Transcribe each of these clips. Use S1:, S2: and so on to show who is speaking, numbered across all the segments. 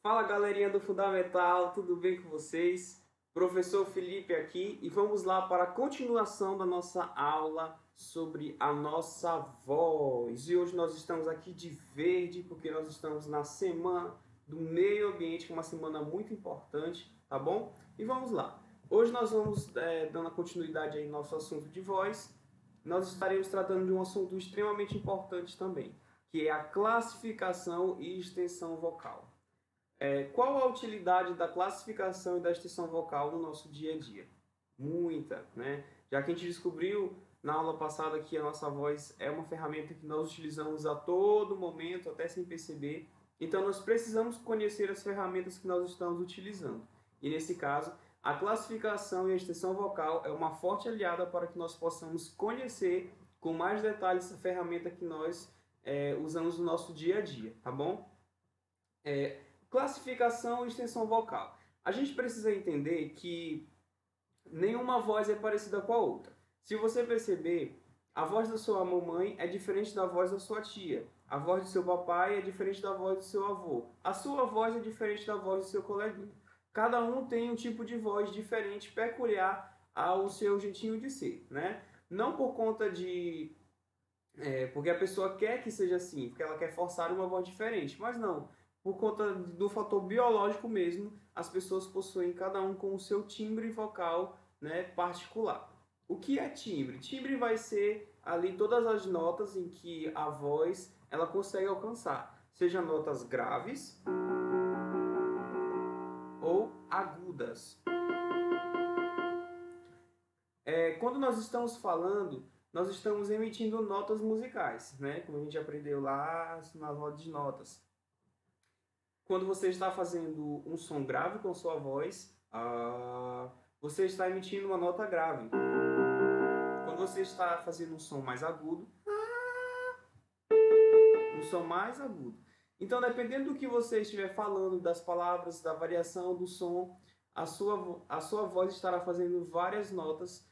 S1: Fala galerinha do Fundamental, tudo bem com vocês? Professor Felipe aqui e vamos lá para a continuação da nossa aula sobre a nossa voz. E hoje nós estamos aqui de verde porque nós estamos na semana do meio ambiente, que é uma semana muito importante, tá bom? E vamos lá. Hoje nós vamos dando a continuidade aí no nosso assunto de voz. Nós estaremos tratando de um assunto extremamente importante também, que é a classificação e extensão vocal. Qual a utilidade da classificação e da extensão vocal no nosso dia a dia? Muita, né? Já que a gente descobriu na aula passada que a nossa voz é uma ferramenta que nós utilizamos a todo momento, até sem perceber. Então, nós precisamos conhecer as ferramentas que nós estamos utilizando. E nesse caso, a classificação e a extensão vocal é uma forte aliada para que nós possamos conhecer com mais detalhes essa ferramenta que nós usamos no nosso dia a dia, tá bom? Classificação e extensão vocal. A gente precisa entender que nenhuma voz é parecida com a outra. Se você perceber, a voz da sua mamãe é diferente da voz da sua tia. A voz do seu papai é diferente da voz do seu avô. A sua voz é diferente da voz do seu coleguinha. Cada um tem um tipo de voz diferente, peculiar ao seu jeitinho de ser, né? Não por conta de porque a pessoa quer que seja assim, porque ela quer forçar uma voz diferente, mas não. Por conta do fator biológico mesmo, as pessoas possuem cada um com o seu timbre vocal, né, particular. O que é timbre? Timbre vai ser ali todas as notas em que a voz ela consegue alcançar, seja notas graves ou agudas. Quando nós estamos falando, nós estamos emitindo notas musicais, né? Como a gente aprendeu lá na roda de notas. Quando você está fazendo um som grave com sua voz, você está emitindo uma nota grave. Quando você está fazendo um som mais agudo, um som mais agudo. Então, dependendo do que você estiver falando, das palavras, da variação do som, a sua voz estará fazendo várias notas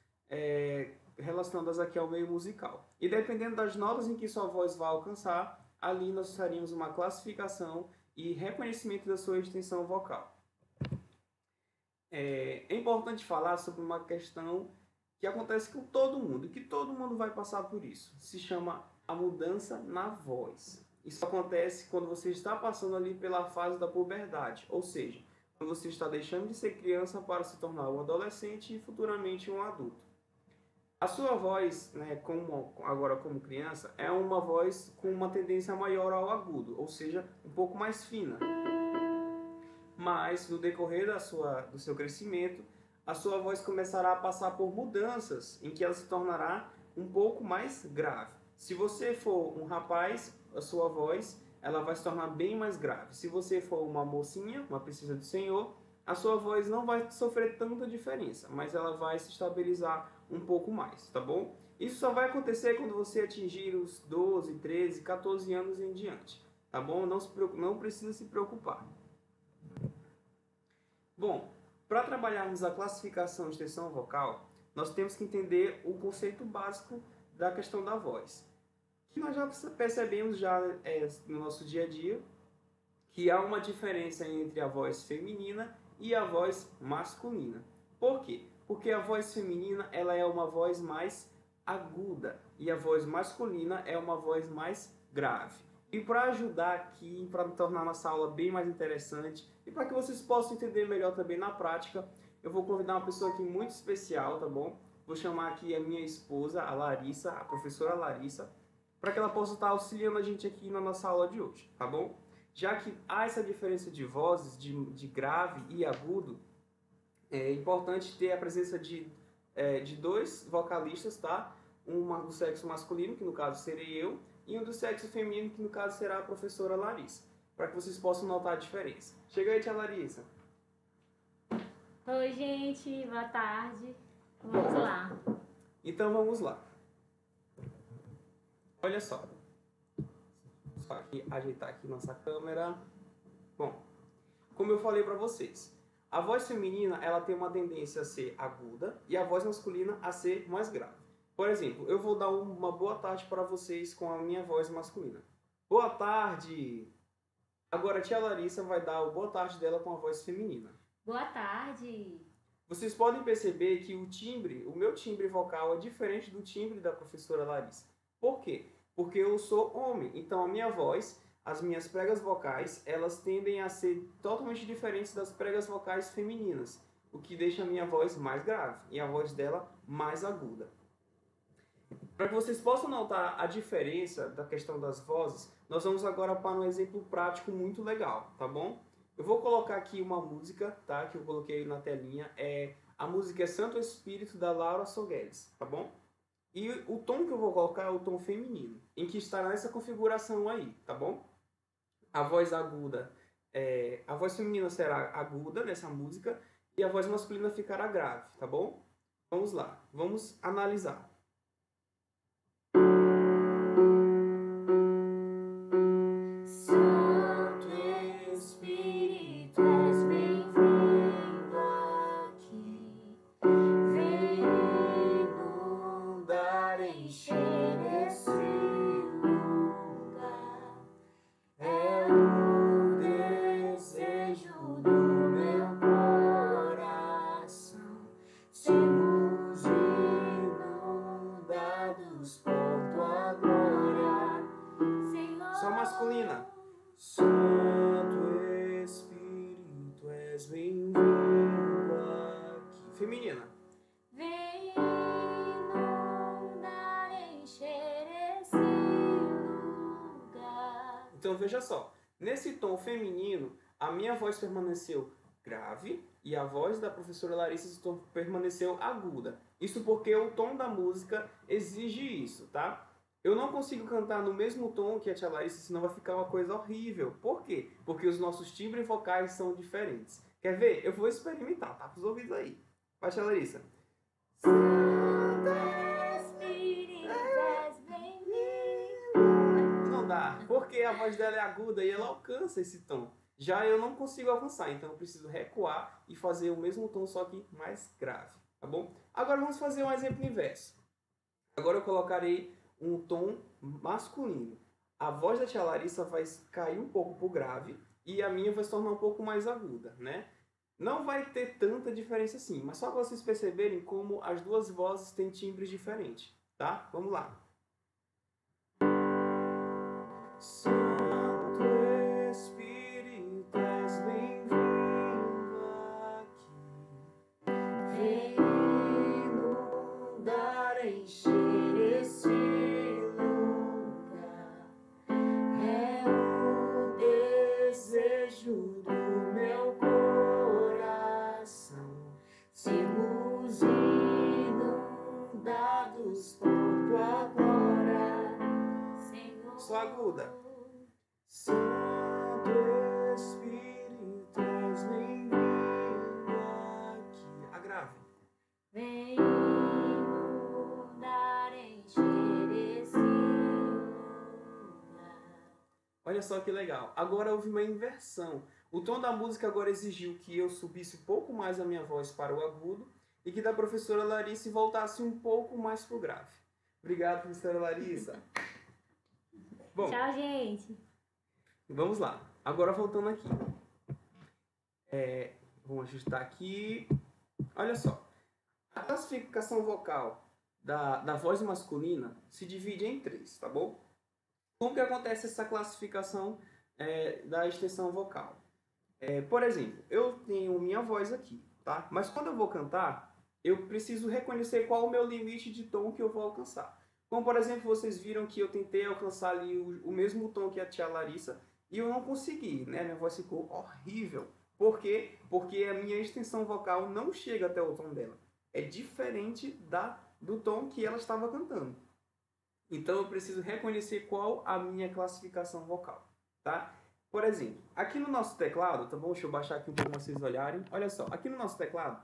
S1: relacionadas aqui ao meio musical. E dependendo das notas em que sua voz vai alcançar, ali nós faríamos uma classificação e reconhecimento da sua extensão vocal. É importante falar sobre uma questão que acontece com todo mundo, que todo mundo vai passar por isso. Se chama a mudança na voz. Isso acontece quando você está passando ali pela fase da puberdade, ou seja, quando você está deixando de ser criança para se tornar um adolescente e futuramente um adulto. A sua voz, né, agora como criança, é uma voz com uma tendência maior ao agudo, ou seja, um pouco mais fina. Mas no decorrer do seu crescimento, a sua voz começará a passar por mudanças em que ela se tornará um pouco mais grave. Se você for um rapaz, a sua voz ela vai se tornar bem mais grave. Se você for uma mocinha, uma princesa do Senhor, a sua voz não vai sofrer tanta diferença, mas ela vai se estabilizar um pouco mais, tá bom? Isso só vai acontecer quando você atingir os 12, 13, 14 anos em diante, tá bom? Não precisa se preocupar. Bom, para trabalharmos a classificação e extensão vocal, nós temos que entender o conceito básico da questão da voz. Que nós já percebemos no nosso dia a dia que há uma diferença entre a voz feminina e a voz masculina. Por quê? Porque a voz feminina ela é uma voz mais aguda e a voz masculina é uma voz mais grave. E para ajudar aqui, para tornar nossa aula bem mais interessante e para que vocês possam entender melhor também na prática, eu vou convidar uma pessoa aqui muito especial, tá bom? Vou chamar aqui a minha esposa, a Larissa, a professora Larissa, para que ela possa estar auxiliando a gente aqui na nossa aula de hoje, tá bom? Já que há essa diferença de vozes, de grave e agudo, é importante ter a presença de dois vocalistas, tá? Uma do sexo masculino, que no caso serei eu, e um do sexo feminino, que no caso será a professora Larissa, para que vocês possam notar a diferença. Chega aí, tia Larissa.
S2: Oi, gente, boa tarde. Vamos lá.
S1: Então vamos lá. Olha só. Só aqui, ajeitar aqui nossa câmera. Bom, como eu falei para vocês, a voz feminina ela tem uma tendência a ser aguda e a voz masculina a ser mais grave. Por exemplo, eu vou dar uma boa tarde para vocês com a minha voz masculina. Boa tarde! Agora a tia Larissa vai dar o boa tarde dela com a voz feminina.
S2: Boa tarde.
S1: Vocês podem perceber que o meu timbre vocal é diferente do timbre da professora Larissa. Por quê? Porque eu sou homem, então a minha voz, as minhas pregas vocais, elas tendem a ser totalmente diferentes das pregas vocais femininas, o que deixa a minha voz mais grave e a voz dela mais aguda. Para que vocês possam notar a diferença da questão das vozes, nós vamos agora para um exemplo prático muito legal, tá bom? Eu vou colocar aqui uma música, tá? Que eu coloquei na telinha. A música é Santo Espírito, da Laura Soguedes, tá bom? E o tom que eu vou colocar é o tom feminino, em que estará nessa configuração aí, tá bom? A voz aguda, a voz feminina será aguda nessa música e a voz masculina ficará grave, tá bom? Vamos lá, vamos analisar. Só masculina. Santo Espírito, és bem-vindo aqui. Feminina.
S2: Vem inundar, encher esse lugar.
S1: Então veja só, nesse tom feminino, a minha voz permaneceu grave e a voz da professora Larissa permaneceu aguda. Isso porque o tom da música exige isso, tá? Eu não consigo cantar no mesmo tom que a tia Larissa, senão vai ficar uma coisa horrível. Por quê? Porque os nossos timbres vocais são diferentes. Quer ver? Eu vou experimentar, tá? Com os ouvidos aí. Vai, tia Larissa. Não dá, porque a voz dela é aguda e ela alcança esse tom. Já eu não consigo alcançar, então eu preciso recuar e fazer o mesmo tom, só que mais grave, tá bom? Agora vamos fazer um exemplo inverso. Agora eu colocarei um tom masculino. A voz da tia Larissa vai cair um pouco pro grave e a minha vai se tornar um pouco mais aguda, né? Não vai ter tanta diferença assim, mas só para vocês perceberem como as duas vozes têm timbres diferentes, tá? Vamos lá. Santo Espírito, és bem-vindo aqui. Vem inundar, encher esse lugar. É o desejo do meu coração. Sermos inundados por tua glória. Só aguda. Santo Espírito, és bem-vindo aqui. A grave.
S2: Vem inundar, encher esse lugar.
S1: Olha só que legal. Agora houve uma inversão. O tom da música agora exigiu que eu subisse um pouco mais a minha voz para o agudo e que da professora Larissa voltasse um pouco mais para o grave. Obrigado, professora Larissa. Bom,
S2: Tchau, gente.
S1: vamos lá. Agora voltando aqui. Vamos ajustar aqui. Olha só. A classificação vocal da voz masculina se divide em 3, tá bom? Como que acontece essa classificação da extensão vocal? Por exemplo, eu tenho minha voz aqui, tá? Mas quando eu vou cantar, eu preciso reconhecer qual é o meu limite de tom que eu vou alcançar. Como, por exemplo, vocês viram que eu tentei alcançar ali o mesmo tom que a tia Larissa e eu não consegui, né? Minha voz ficou horrível. Por quê? Porque a minha extensão vocal não chega até o tom dela. É diferente do tom que ela estava cantando. Então eu preciso reconhecer qual a minha classificação vocal, tá? Por exemplo, aqui no nosso teclado, tá bom? Deixa eu baixar aqui um pouco para vocês olharem. Olha só, aqui no nosso teclado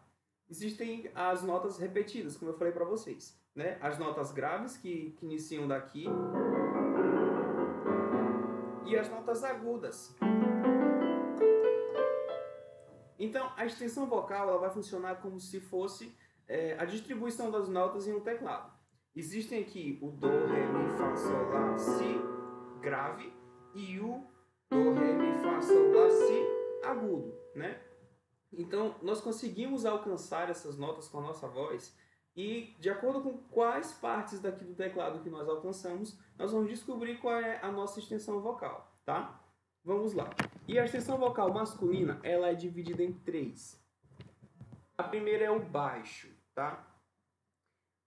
S1: existem as notas repetidas, como eu falei para vocês, né? As notas graves que iniciam daqui e as notas agudas. Então, a extensão vocal ela vai funcionar como se fosse a distribuição das notas em um teclado. Existem aqui o Do, Ré, Mi, Fá, Sol, Lá, Si grave e o Do, Ré, Mi, Fá, né? Então, nós conseguimos alcançar essas notas com a nossa voz e, de acordo com quais partes daqui do teclado que nós alcançamos, nós vamos descobrir qual é a nossa extensão vocal, tá? Vamos lá. E a extensão vocal masculina, ela é dividida em três. A primeira é o baixo, tá?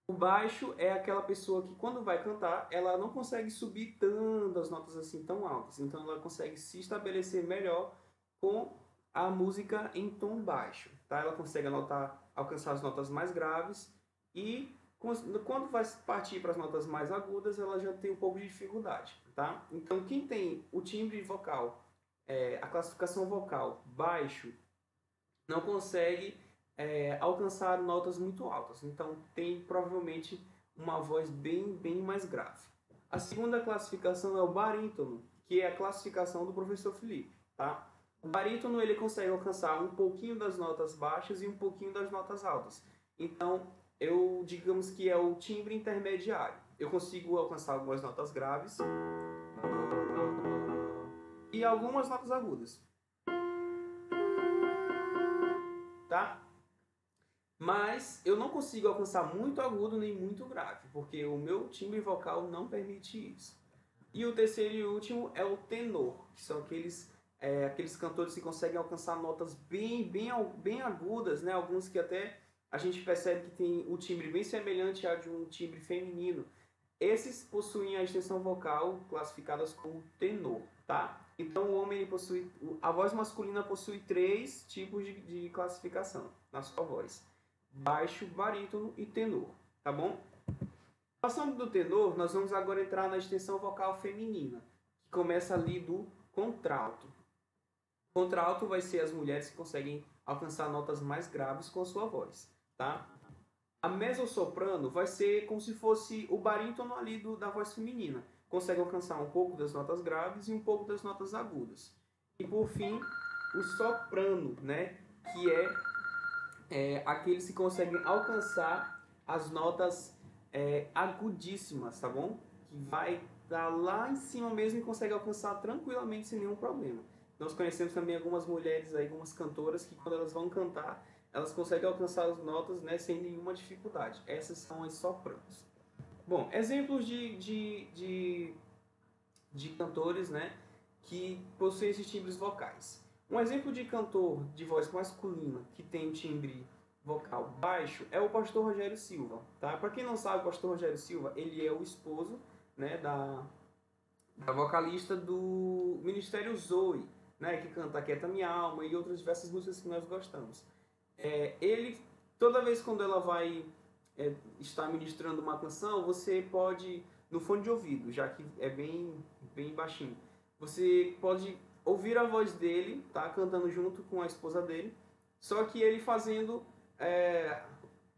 S1: O baixo é aquela pessoa que, quando vai cantar, ela não consegue subir tantas notas assim tão altas. Então, ela consegue se estabelecer melhor com a música em tom baixo, tá? Ela consegue alcançar as notas mais graves e, quando vai partir para as notas mais agudas, ela já tem um pouco de dificuldade, tá? Então, quem tem o timbre vocal, a classificação vocal baixo, não consegue alcançar notas muito altas. Então, tem provavelmente uma voz bem mais grave. A segunda classificação é o barítono, que é a classificação do professor Felipe, tá? O barítono ele consegue alcançar um pouquinho das notas baixas e um pouquinho das notas altas. Então, digamos que é o timbre intermediário. Eu consigo alcançar algumas notas graves e algumas notas agudas, tá? Mas eu não consigo alcançar muito agudo nem muito grave, porque o meu timbre vocal não permite isso. E o terceiro e último é o tenor, que são aqueles cantores que conseguem alcançar notas bem agudas, né? Alguns que até a gente percebe que tem o timbre bem semelhante ao de um timbre feminino. Esses possuem a extensão vocal classificadas como tenor, tá? Então o homem ele possui, a voz masculina possui três tipos de classificação na sua voz: baixo, barítono e tenor, tá bom? Passando do tenor, nós vamos agora entrar na extensão vocal feminina, que começa ali do contralto. Contralto vai ser as mulheres que conseguem alcançar notas mais graves com a sua voz, tá? A mezzosoprano vai ser como se fosse o barítono ali da voz feminina. Consegue alcançar um pouco das notas graves e um pouco das notas agudas. E por fim, o soprano, né? Que é aqueles que conseguem alcançar as notas agudíssimas, tá bom? Que vai estar lá em cima mesmo e consegue alcançar tranquilamente sem nenhum problema. Nós conhecemos também algumas mulheres, aí, algumas cantoras, que quando elas vão cantar, elas conseguem alcançar as notas, né, sem nenhuma dificuldade. Essas são as sopranos. Bom, exemplos de cantores, né, que possuem esses timbres vocais. Um exemplo de cantor de voz masculina que tem um timbre vocal baixo é o pastor Rogério Silva, tá? Para quem não sabe, o pastor Rogério Silva, ele é o esposo, né, da vocalista do Ministério Zoe, né, que canta Quieta Minha Alma e outras diversas músicas que nós gostamos. Ele, toda vez quando ela vai estar ministrando uma canção, você pode, no fone de ouvido, já que é bem baixinho, você pode ouvir a voz dele, tá, cantando junto com a esposa dele, só que ele fazendo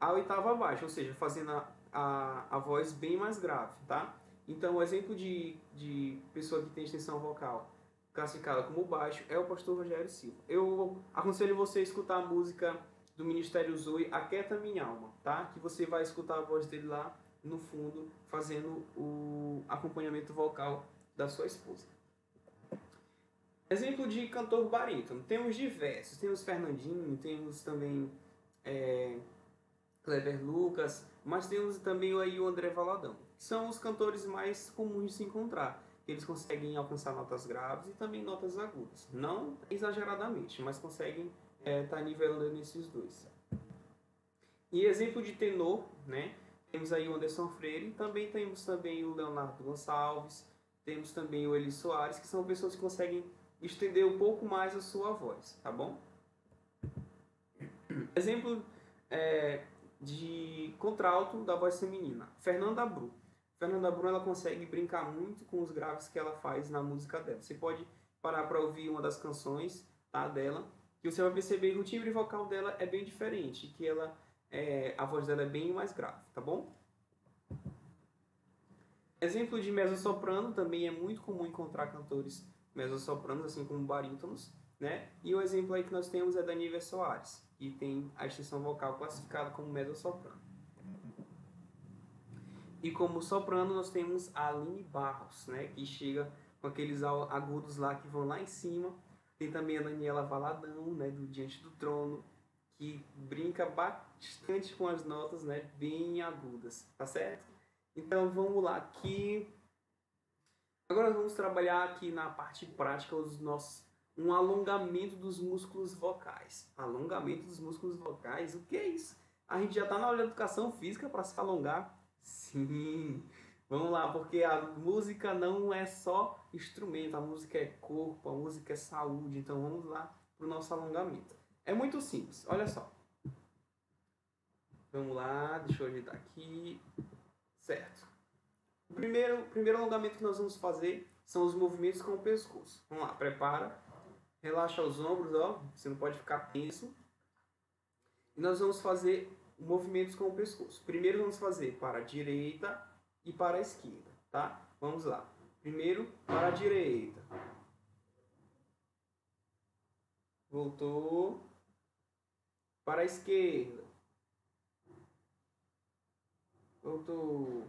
S1: a oitava abaixo, ou seja, fazendo a voz bem mais grave, tá? Então, o exemplo de pessoa que tem extensão vocal classificada como baixo é o pastor Rogério Silva. Eu aconselho você a escutar a música do Ministério Zoe, Aquieta Minha Alma, tá? Que você vai escutar a voz dele lá no fundo, fazendo o acompanhamento vocal da sua esposa. Exemplo de cantor barítono. Temos diversos. Temos Fernandinho, temos também Kleber Lucas, mas temos também aí o André Valadão. São os cantores mais comuns de se encontrar. Eles conseguem alcançar notas graves e também notas agudas. Não exageradamente, mas conseguem estar nivelando nesses dois. E exemplo de tenor, né? Temos aí o Anderson Freire, temos também o Leonardo Gonçalves, temos também o Eli Soares, que são pessoas que conseguem estender um pouco mais a sua voz, tá bom? Exemplo de contralto da voz feminina, Fernanda Bru. Fernanda Bru, ela consegue brincar muito com os graves que ela faz na música dela. Você pode parar para ouvir uma das canções, tá, dela, que você vai perceber que o timbre vocal dela é bem diferente, que a voz dela é bem mais grave, tá bom? Exemplo de mezzosoprano, também é muito comum encontrar cantores mezzosopranos, assim como barítonos, né? E o exemplo aí que nós temos é da Nívia Soares, que tem a extensão vocal classificada como mezzosoprano. E como soprano nós temos a Aline Barros, né? Que chega com aqueles agudos lá que vão lá em cima, Tem também a Daniela Valadão, né, do Diante do Trono, que brinca bastante com as notas, né, bem agudas, tá certo? Então vamos lá aqui. Agora vamos trabalhar aqui na parte prática os nossos um alongamento dos músculos vocais. Alongamento dos músculos vocais, o que é isso? A gente já está na aula de educação física para se alongar? Sim. Vamos lá, porque a música não é só instrumento, a música é corpo, a música é saúde. Então vamos lá para o nosso alongamento. É muito simples, olha só. Vamos lá, deixa eu ajeitar aqui. Certo. O primeiro alongamento que nós vamos fazer são os movimentos com o pescoço. Vamos lá, prepara. Relaxa os ombros, ó. Você não pode ficar tenso. E nós vamos fazer movimentos com o pescoço. Primeiro vamos fazer para a direita e para a esquerda, tá? Vamos lá. Primeiro para a direita. Voltou. Para a esquerda. Voltou.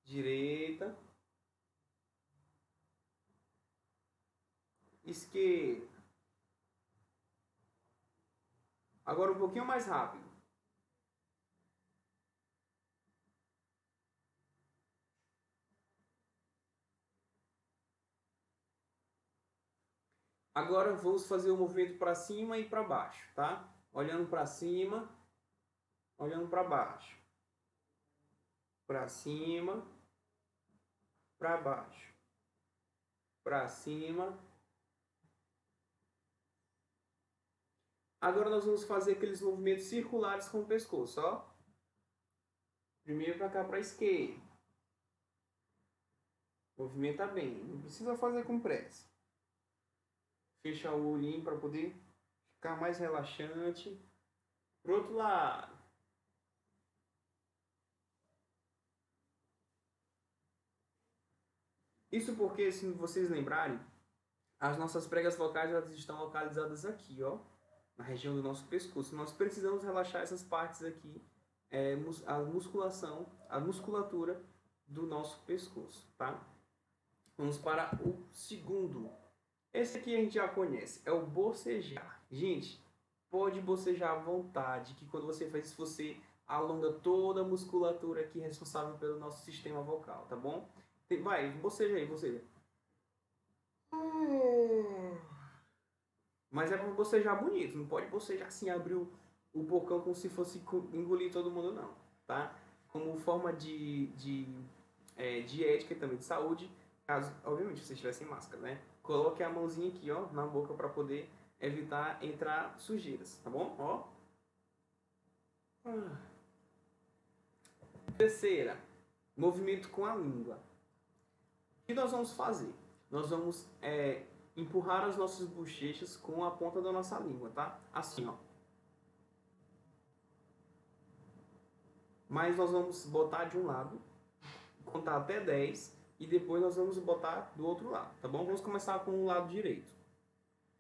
S1: Direita. Esquerda. Agora um pouquinho mais rápido. Agora vamos fazer o movimento para cima e para baixo, tá? Olhando para cima, olhando para baixo. Para cima, para baixo. Para cima. Agora nós vamos fazer aqueles movimentos circulares com o pescoço, ó. Primeiro para cá, para a esquerda. Movimenta bem, não precisa fazer com pressa. Fecha o olhinho para poder ficar mais relaxante. Pro outro lado. Isso porque, se vocês lembrarem, as nossas pregas vocais elas estão localizadas aqui, ó, na região do nosso pescoço. Nós precisamos relaxar essas partes aqui, a musculação, a musculatura do nosso pescoço, tá? Vamos para o segundo. Esse aqui a gente já conhece, é o bocejar. Gente, pode bocejar à vontade, que quando você faz isso, você alonga toda a musculatura aqui responsável pelo nosso sistema vocal, tá bom? Vai, boceja aí, boceja. Mas é pra bocejar bonito, não pode bocejar assim, abrir o bocão como se fosse engolir todo mundo, não, tá? Como forma de ética e também de saúde, caso, obviamente, você estiver sem máscara, né? Coloque a mãozinha aqui, ó, na boca para poder evitar entrar sujeiras, tá bom? Ó. Terceira, movimento com a língua. O que nós vamos fazer? Nós vamos empurrar as nossas bochechas com a ponta da nossa língua, tá? Assim, ó. Mas nós vamos botar de um lado, contar até 10 e depois nós vamos botar do outro lado, tá bom? Vamos começar com o lado direito.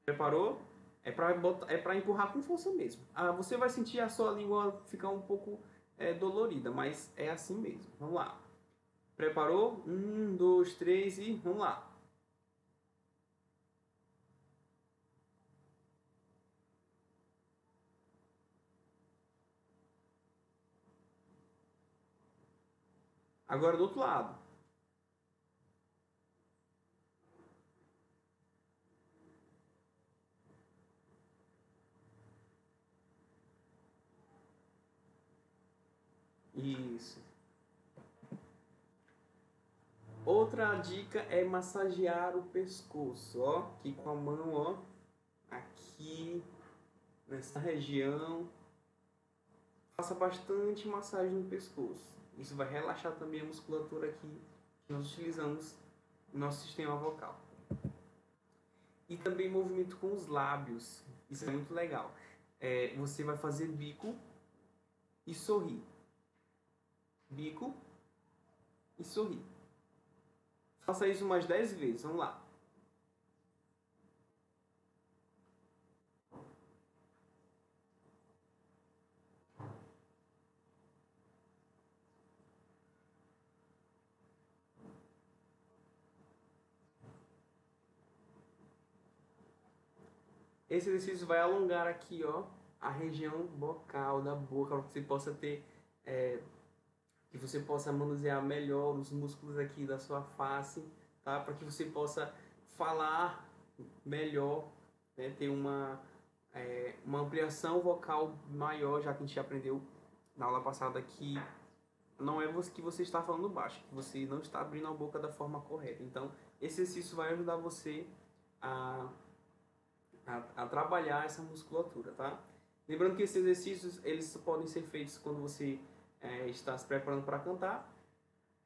S1: Preparou? É para empurrar com força mesmo. Ah, você vai sentir a sua língua ficar um pouco dolorida, mas é assim mesmo. Vamos lá. Preparou? 1, 2, 3 e vamos lá. Agora do outro lado. Isso. Outra dica é massagear o pescoço, ó, aqui com a mão, ó, aqui nessa região. Faça bastante massagem no pescoço. Isso vai relaxar também a musculatura aqui que nós utilizamos no nosso sistema vocal. E também movimento com os lábios. Isso é muito legal. Você vai fazer bico e sorrir. Bico e sorrir. Faça isso umas 10 vezes. Vamos lá. Esse exercício vai alongar aqui, ó, a região bocal da boca, para que você possa ter, que você possa manusear melhor os músculos aqui da sua face, tá? Para que você possa falar melhor, né? Ter uma ampliação vocal maior, já que a gente aprendeu na aula passada que não é que você está falando baixo, que você não está abrindo a boca da forma correta. Então, esse exercício vai ajudar você a, a trabalhar essa musculatura, tá? Lembrando que esses exercícios, eles podem ser feitos quando você está se preparando para cantar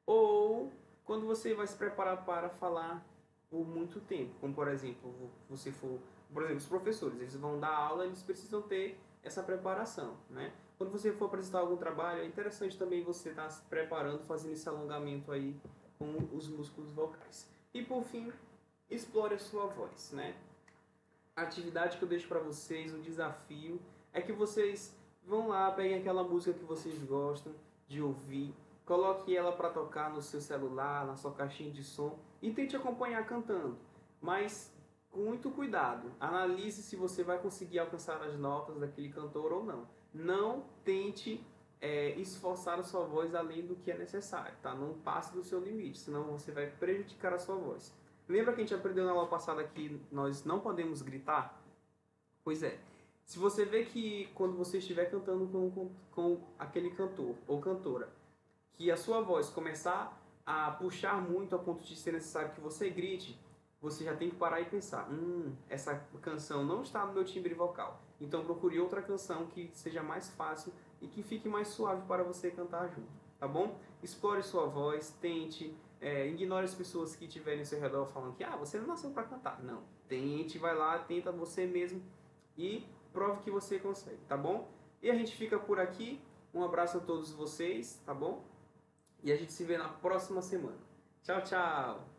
S1: ou quando você vai se preparar para falar por muito tempo. Como, por exemplo, os professores, eles vão dar aula, eles precisam ter essa preparação, né? Quando você for apresentar algum trabalho, é interessante também você estar se preparando, fazendo esse alongamento aí com os músculos vocais. E por fim, explore a sua voz, né? A atividade que eu deixo para vocês, o desafio, é que vocês vão lá, peguem aquela música que vocês gostam de ouvir, coloque ela para tocar no seu celular, na sua caixinha de som e tente acompanhar cantando. Mas com muito cuidado, analise se você vai conseguir alcançar as notas daquele cantor ou não. Não tente esforçar a sua voz além do que é necessário, tá? Não passe do seu limite, senão você vai prejudicar a sua voz. Lembra que a gente aprendeu na aula passada que nós não podemos gritar? Pois é. Se você vê que quando você estiver cantando com aquele cantor ou cantora, que a sua voz começar a puxar muito a ponto de ser necessário que você grite, você já tem que parar e pensar, essa canção não está no meu timbre vocal. Então procure outra canção que seja mais fácil e que fique mais suave para você cantar junto, tá bom? Explore sua voz, tente, ignore as pessoas que estiverem ao seu redor falando que você não nasceu para cantar. Não, tente, vai lá, tenta você mesmo e prove que você consegue, tá bom? E a gente fica por aqui, um abraço a todos vocês, tá bom? E a gente se vê na próxima semana. Tchau, tchau!